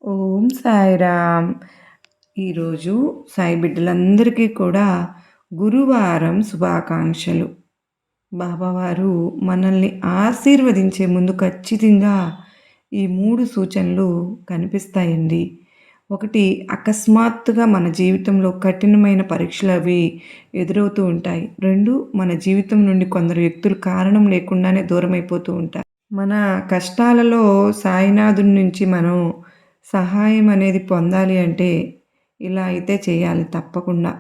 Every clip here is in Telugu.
ఓం సాయిరామ్. ఈరోజు సాయి బిడ్డలందరికీ కూడా గురువారం శుభాకాంక్షలు. బాబావారు మనల్ని ఆశీర్వదించే ముందు ఖచ్చితంగా ఈ 3 సూచనలు కనిపిస్తాయండి. ఒకటి, అకస్మాత్తుగా మన జీవితంలో కఠినమైన పరీక్షలు అవి ఎదురవుతూ ఉంటాయి. 2, మన జీవితం నుండి కొందరు వ్యక్తులు కారణం లేకుండానే దూరమైపోతూ ఉంటారు. మన కష్టాలలో సాయినాథుడి నుంచి మనం సహాయం అనేది పొందాలి అంటే ఇలా అయితే చేయాలి తప్పకుండా.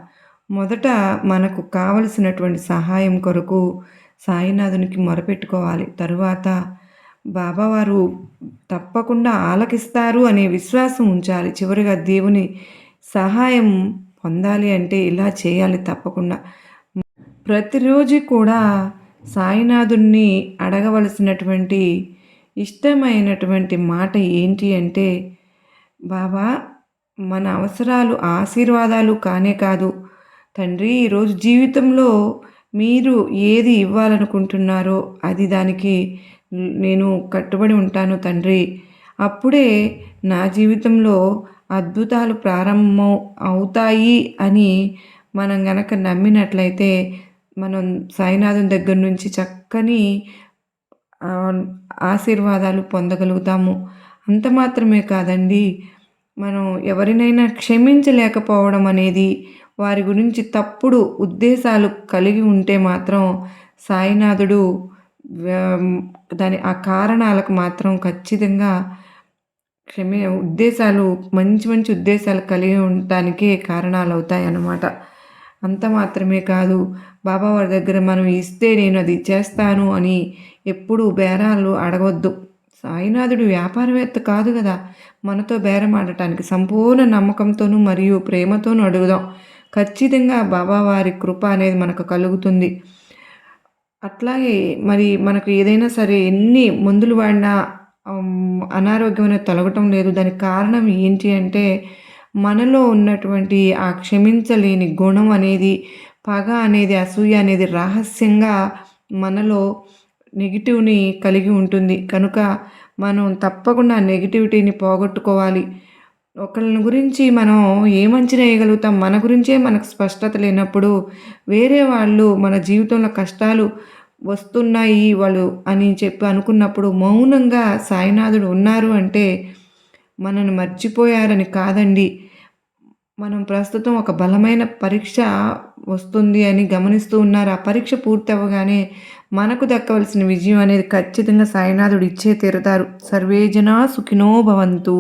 మొదట మనకు కావలసినటువంటి సహాయం కొరకు సాయినాథునికి మొరపెట్టుకోవాలి. తరువాత బాబావారు తప్పకుండా ఆలకిస్తారు అనే విశ్వాసం ఉంచాలి. చివరిగా దేవుని సహాయం పొందాలి అంటే ఇలా చేయాలి తప్పకుండా. ప్రతిరోజు కూడా సాయినాథుడిని అడగవలసినటువంటి ఇష్టమైనటువంటి మాట ఏంటి అంటే, బాబా, మన అవసరాలు ఆశీర్వాదాలు కానే కాదు తండ్రి, ఈరోజు జీవితంలో మీరు ఏది ఇవ్వాలనుకుంటున్నారో అది దానికి నేను కట్టుబడి ఉంటాను తండ్రి. అప్పుడే నా జీవితంలో అద్భుతాలు ప్రారంభం అవుతాయి అని మనం గనక నమ్మినట్లయితే మనం సాయినాథుని దగ్గర నుంచి చక్కని ఆశీర్వాదాలు పొందగలుగుతాము. అంత మాత్రమే కాదండి, మనం ఎవరినైనా క్షమించలేకపోవడం అనేది, వారి గురించి తప్పుడు ఉద్దేశాలు కలిగి ఉంటే మాత్రం సాయినాథుడు ఆ కారణాలకు మాత్రం ఖచ్చితంగా ఉద్దేశాలు మంచి మంచి ఉద్దేశాలు కలిగి ఉండటానికే కారణాలు అవుతాయి అన్నమాట. అంత మాత్రమే కాదు, బాబావారి దగ్గర మనం ఇస్తే నేను అది చేస్తాను అని ఎప్పుడూ బేరాలు అడగవద్దు. సాయినాథుడు వ్యాపారవేత్త కాదు కదా, మనతో బేరం ఆడటానికి సంపూర్ణ నమ్మకంతోనూ మరియు ప్రేమతోనూ అడుగుదాం. ఖచ్చితంగా బాబావారి కృప అనేది మనకు కలుగుతుంది. అట్లాగే మరి మనకు ఏదైనా సరే ఎన్ని మందులు వాడినా అనారోగ్యం అనేది తొలగటం లేదు. దానికి కారణం ఏంటి అంటే, మనలో ఉన్నటువంటి ఆ క్షమించలేని గుణం అనేది, పగ అనేది, అసూయ అనేది రహస్యంగా మనలో నెగిటివ్ని కలిగి ఉంటుంది. కనుక మనం తప్పకుండా నెగిటివిటీని పోగొట్టుకోవాలి. ఒకళ్ళని గురించి మనం ఏమంచనా వేయగలుగుతాం? మన గురించే మనకు స్పష్టత లేనప్పుడు వేరే వాళ్ళు మన జీవితంలో కష్టాలు వస్తున్నాయి వాళ్ళు అని చెప్పి అనుకున్నప్పుడు మౌనంగా సాయినాథుడు ఉన్నారు అంటే మనల్ని మర్చిపోయారని కాదండి. మనం ప్రస్తుతం ఒక బలమైన పరీక్ష వస్తుంది అని గమనిస్తూ ఉన్నారు. ఆ పరీక్ష పూర్తి అవ్వగానే మనకు దక్కవలసిన విజయం అనేది ఖచ్చితంగా సాయినాథుడు ఇచ్చే తీరుతారు. సర్వే జనా సుఖినో భవంతు.